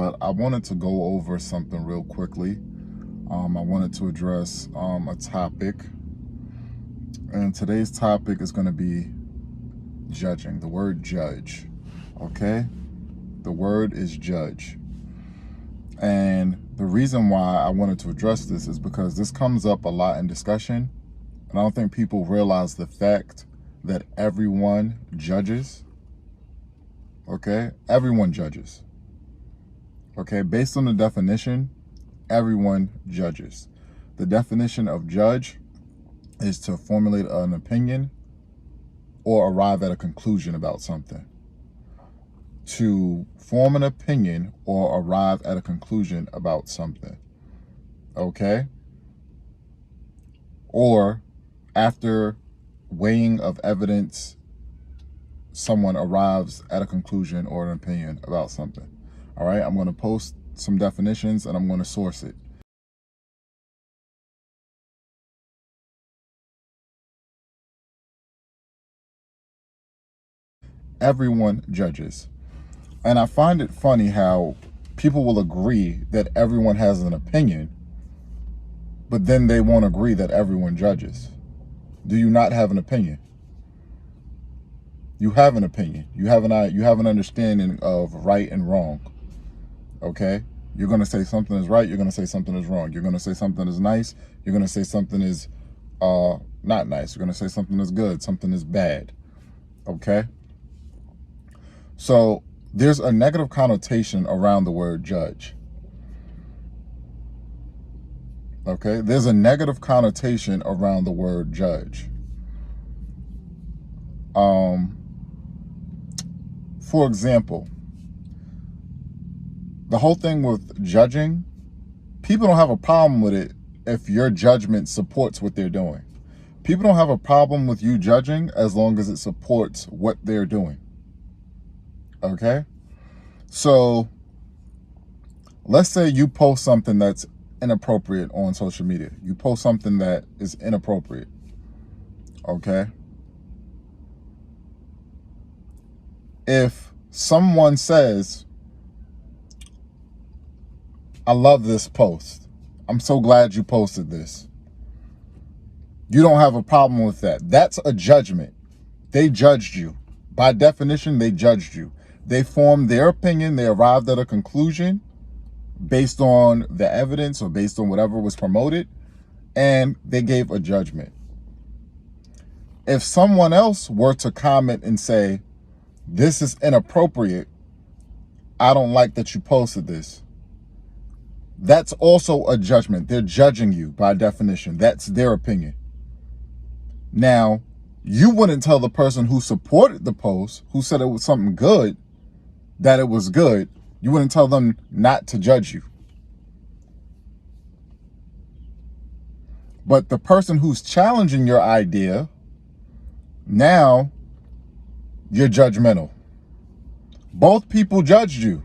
but I wanted to go over something real quickly. I wanted to address a topic, and today's topic is going to be judging. The word judge, okay? The word is judge. And the reason why I wanted to address this is because this comes up a lot in discussion, and I don't think people realize the fact that everyone judges, okay? Everyone judges. Okay, based on the definition, everyone judges. The definition of judge is to formulate an opinion or arrive at a conclusion about something. To form an opinion or arrive at a conclusion about something. Okay? Or after weighing of evidence, someone arrives at a conclusion or an opinion about something. All right, I'm going to post some definitions and I'm going to source it. Everyone judges. And I find it funny how people will agree that everyone has an opinion, but then they won't agree that everyone judges. Do you not have an opinion? You have an opinion. You have an understanding of right and wrong. Okay? You're going to say something is right. You're going to say something is wrong. You're going to say something is nice. You're going to say something is not nice. You're going to say something is good. Something is bad. Okay? So there's a negative connotation around the word judge. Okay? There's a negative connotation around the word judge. For example, the whole thing with judging, people don't have a problem with it if your judgment supports what they're doing. People don't have a problem with you judging as long as it supports what they're doing. Okay? So let's say you post something that's inappropriate on social media. You post something that is inappropriate. Okay? If someone says, I love this post. I'm so glad you posted this. You don't have a problem with that. That's a judgment. They judged you. By definition, they judged you. They formed their opinion. They arrived at a conclusion based on the evidence or based on whatever was promoted, and they gave a judgment. If someone else were to comment and say, this is inappropriate, I don't like that you posted this, that's also a judgment. They're judging you by definition. That's their opinion. Now, you wouldn't tell the person who supported the post, who said it was something good, that it was good. You wouldn't tell them not to judge you. But the person who's challenging your idea, now you're judgmental. Both people judged you.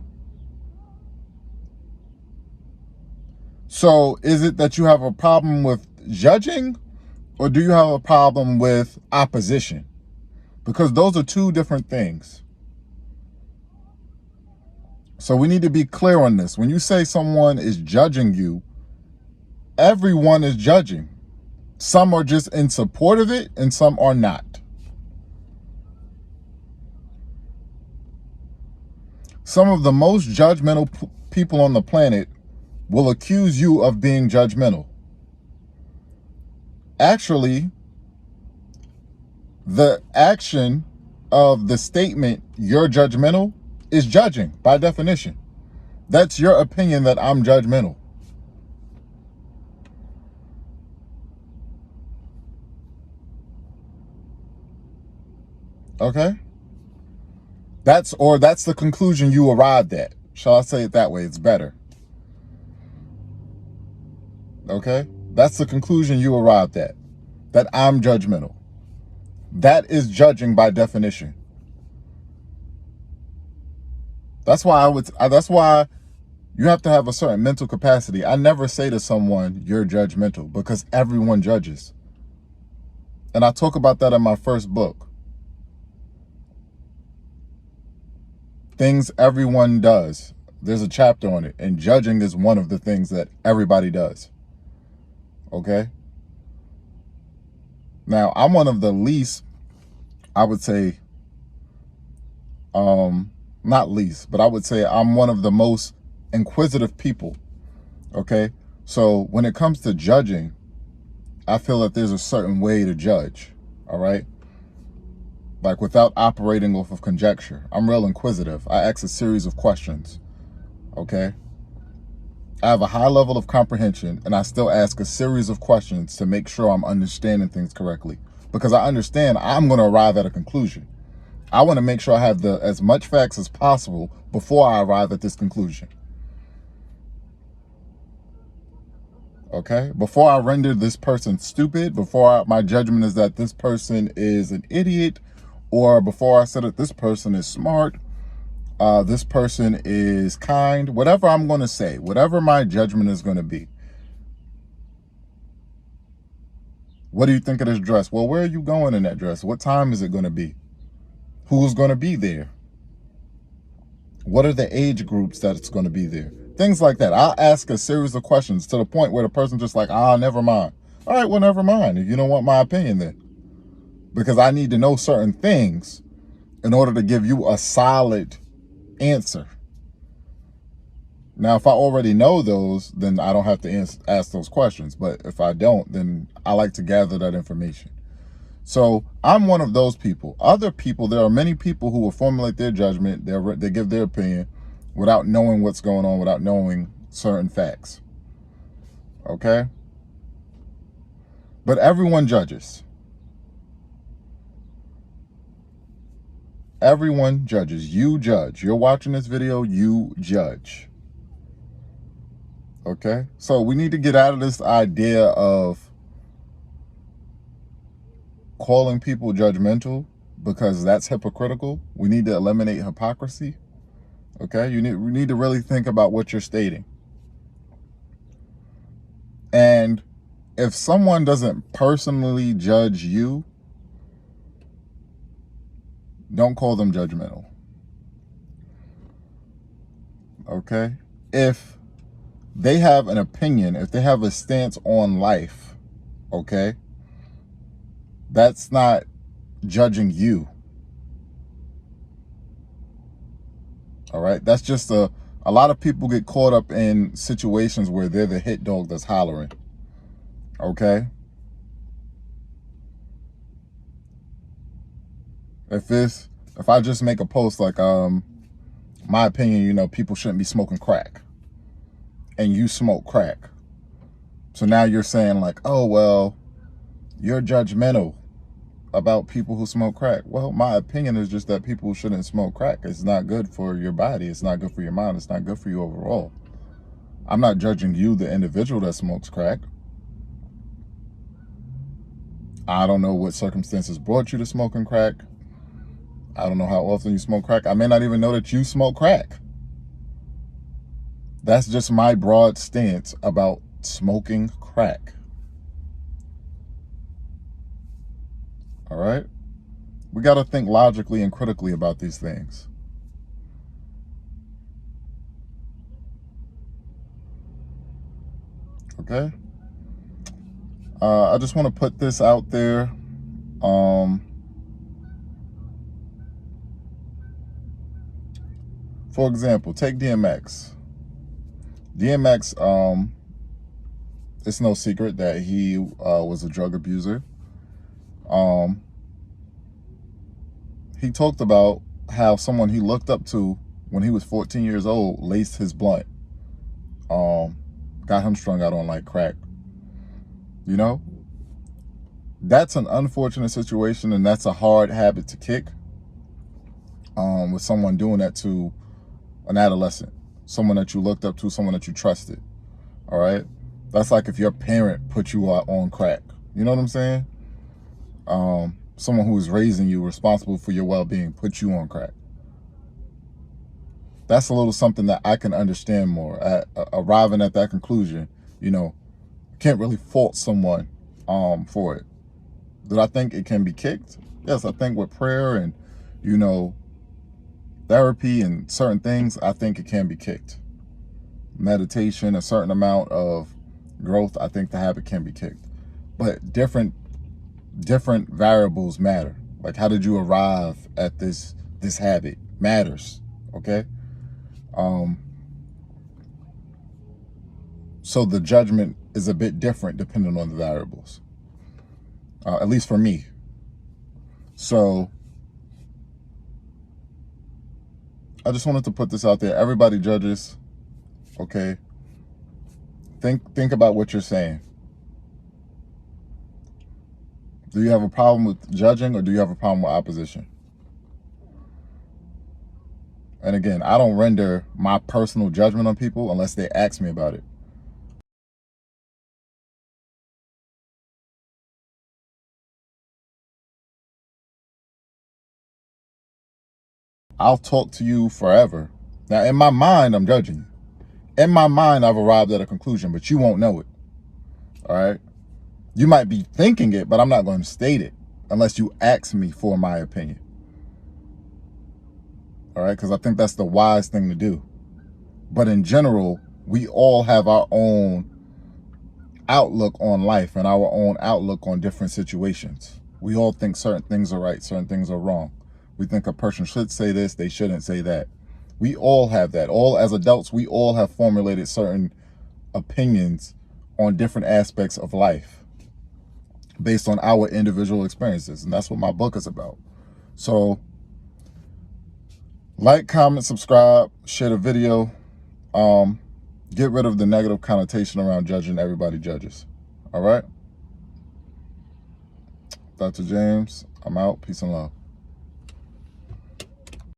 So is it that you have a problem with judging, or do you have a problem with opposition? Because those are two different things. So we need to be clear on this. When you say someone is judging you, everyone is judging. Some are just in support of it and some are not. Some of the most judgmental people on the planet will accuse you of being judgmental. Actually, the action of the statement, you're judgmental, is judging by definition. That's your opinion that I'm judgmental. Okay? That's the conclusion you arrived at. Shall I say it that way? It's better. Okay? That's the conclusion you arrived at. That I'm judgmental. That is judging by definition. That's why you have to have a certain mental capacity. I never say to someone, you're judgmental, because everyone judges. And I talk about that in my first book. Things everyone does. There's a chapter on it, and judging is one of the things that everybody does. Okay? Now, I'm one of the least, I would say, not least, but I would say I'm one of the most inquisitive people. Okay? So when it comes to judging, I feel that there's a certain way to judge. All right? Like, without operating off of conjecture. I'm real inquisitive. I ask a series of questions. Okay? I have a high level of comprehension, and I still ask a series of questions to make sure I'm understanding things correctly. Because I understand I'm going to arrive at a conclusion. I want to make sure I have as much facts as possible before I arrive at this conclusion. Okay? Before I render this person stupid, before my judgment is that this person is an idiot, or before I say that this person is smart, this person is kind, whatever I'm going to say, whatever my judgment is going to be. What do you think of this dress? Well, where are you going in that dress? What time is it going to be? Who's going to be there? What are the age groups that it's going to be there? Things like that. I'll ask a series of questions to the point where the person just like, never mind. All right, well, never mind. If you don't want my opinion then. Because I need to know certain things in order to give you a solid answer. Now, if I already know those, then I don't have to ask those questions. But if I don't, then I like to gather that information. So I'm one of those people. Other people, there are many people who will formulate their judgment. They give their opinion without knowing what's going on, without knowing certain facts. Okay? But everyone judges. Everyone judges. You judge. You're watching this video, you judge. Okay? So we need to get out of this idea of calling people judgmental, because that's hypocritical. We need to eliminate hypocrisy. Okay? We need to really think about what you're stating. And if someone doesn't personally judge you, don't call them judgmental. Okay? If they have an opinion, if they have a stance on life, okay, that's not judging you. All right? That's just a lot of people get caught up in situations where they're the hit dog that's hollering. Okay? If I just make a post like, my opinion, people shouldn't be smoking crack, and you smoke crack. So now you're saying like, oh, well, you're judgmental about people who smoke crack. Well, my opinion is just that people shouldn't smoke crack. It's not good for your body. It's not good for your mind. It's not good for you overall. I'm not judging you, the individual that smokes crack. I don't know what circumstances brought you to smoking crack. I don't know how often you smoke crack. I may not even know that you smoke crack. That's just my broad stance about smoking crack. All right? We got to think logically and critically about these things. Okay? I just want to put this out there. For example, take DMX. DMX, it's no secret that he was a drug abuser. He talked about how someone he looked up to when he was 14 years old laced his blunt. Got him strung out on like crack. That's an unfortunate situation, and that's a hard habit to kick. With someone doing that to an adolescent, someone that you looked up to, someone that you trusted. All right? That's like if your parent put you on crack. You know what I'm saying? Someone who is raising you, responsible for your well-being, put you on crack. That's a little something that I can understand more. Arriving at that conclusion, can't really fault someone for it. Do I think it can be kicked? Yes, I think with prayer and, Therapy and certain things, I think it can be kicked. Meditation, a certain amount of growth, I think the habit can be kicked. But different variables matter. Like, how did you arrive at this habit matters, okay? So the judgment is a bit different depending on the variables, at least for me. So I just wanted to put this out there. Everybody judges, okay? Think about what you're saying. Do you have a problem with judging, or do you have a problem with opposition? And again, I don't render my personal judgment on people unless they ask me about it. I'll talk to you forever. Now, in my mind, I'm judging you. In my mind, I've arrived at a conclusion, but you won't know it. All right? You might be thinking it, but I'm not going to state it unless you ask me for my opinion. All right? Because I think that's the wise thing to do. But in general, we all have our own outlook on life and our own outlook on different situations. We all think certain things are right, certain things are wrong. We think a person should say this, they shouldn't say that. We all have that. All as adults, we all have formulated certain opinions on different aspects of life based on our individual experiences. And that's what my book is about. So like, comment, subscribe, share the video. Get rid of the negative connotation around judging. Everybody judges. All right? Dr. James, I'm out. Peace and love.